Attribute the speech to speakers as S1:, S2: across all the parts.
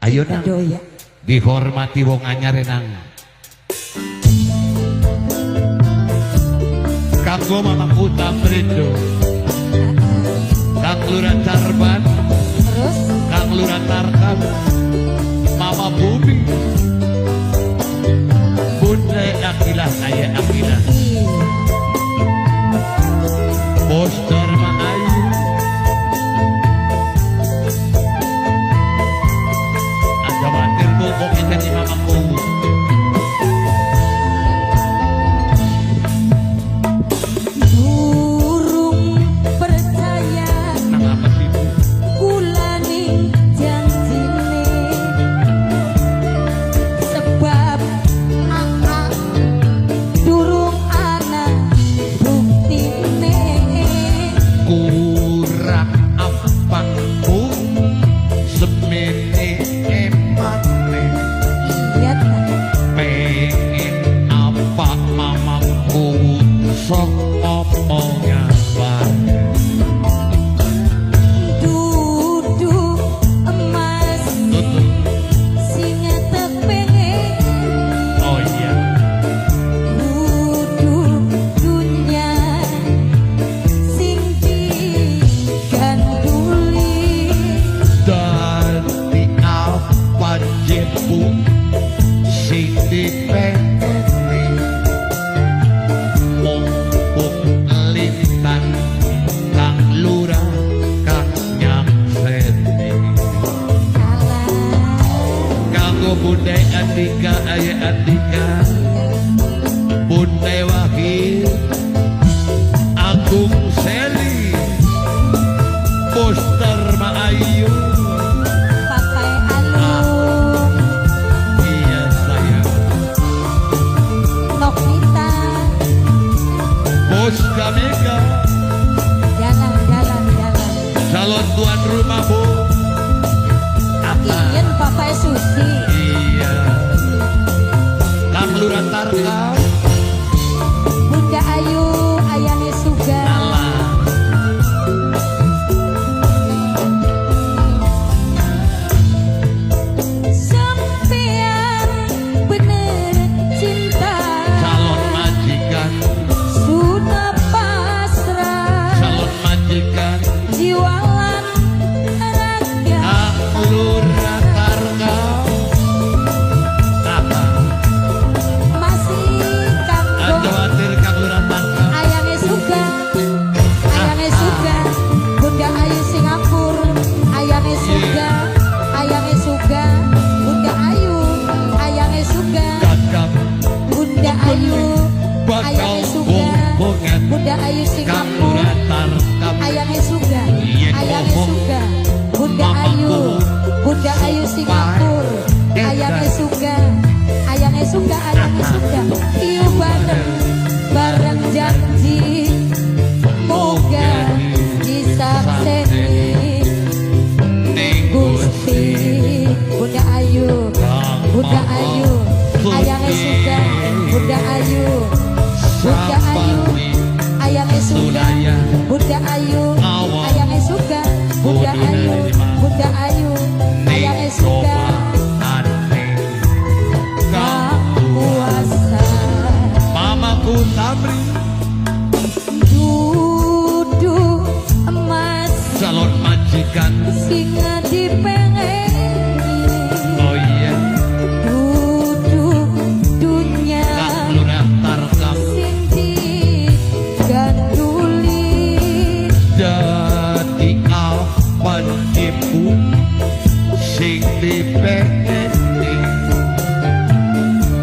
S1: Ayo nang
S2: ya.
S1: dihormati wong anyar nang. Kanggo Mama Kuta Brindo, Kang Lurah Carban,
S2: Terus
S1: Kang Lurah Tarkam, Mama Bumi, Bunda Akilah, saya Akilah, Bos Dharma Ayu, ada batir bokok kita di Mama Bumi. Bunda Andika, Ayah Andika, Bunda Wahid, Agung Seli, Bos Dharma Ayu,
S2: Papai Alung,
S1: iya sayang,
S2: Novita,
S1: Bos Kamika,
S2: jalan.
S1: calon tuan rumah Bu,
S2: Iin Papai Susi.
S1: iya, Kang Lurah Tarkam,
S2: Bunda Ayu, Ayane Suga. Sampean bener cinta,
S1: calon majikan,
S2: sudah pasrah,
S1: calon majikan,
S2: jiwa lan raga.
S1: Kang Lurah Tarkam,
S2: Masih kanggo
S1: Jawatir Kang Lurah Tarkam,
S2: Ayane Suga. Bunda Ayu Singapura, Ayane Suga. Bunda Ayu, Ayane Suga.
S1: Gagap
S2: Bunda Ayu,
S1: bakal
S2: Ayane Suga.
S1: bohongan,
S2: Bunda Ayu
S1: Kang
S2: Singapura,
S1: Lurah Tarkam,
S2: Ayane Suga.
S1: Iya,
S2: Ayane
S1: ngomong.
S2: Suga. Bunda Ayu Singapura, Ayane Suga. Iu bareng janji, moga disakseni Gusti. Bunda Ayu, Ayane Suga. Bunda Ayu, Ayane Suga. Bunda Ayu, Ayane Suga. Bunda Ayu, Ayane Suga. Kuasa
S1: Mama Kutabri,
S2: duduk emas
S1: calon majikan,
S2: singa dipengeni.
S1: oh iya,
S2: Duduk dunya
S1: Kang Lurah Tarkam,
S2: sing diganduli.
S1: jadi apa ibu sing dipengeni,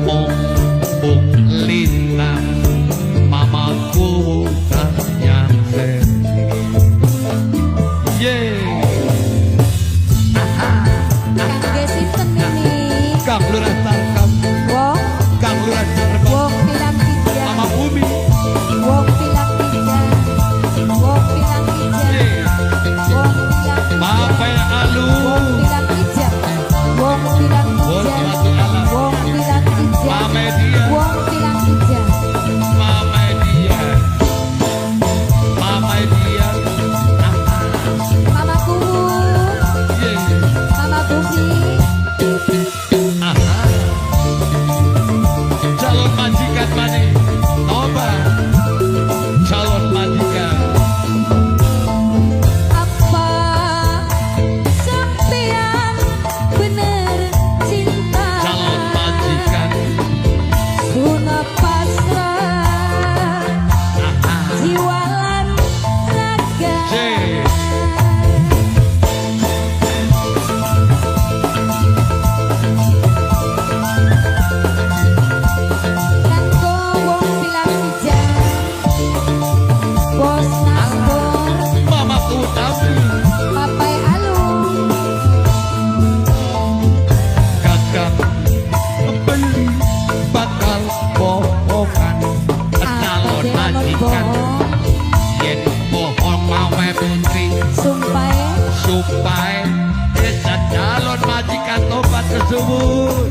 S1: mumpung lintang mamaku kanyang seni.
S2: Kangge sinten ini?
S1: Kang Lurah Tarkam,
S2: Wong,
S1: Kang Lurah Carban,
S2: wong pilang tiga.
S1: Mama Bumi,
S2: Wong pilang tiga. Wong pilang tiga. Wong pilang tiga.
S1: Papai Alu,
S2: Wong pilang tiga. Wong pilang
S1: subuh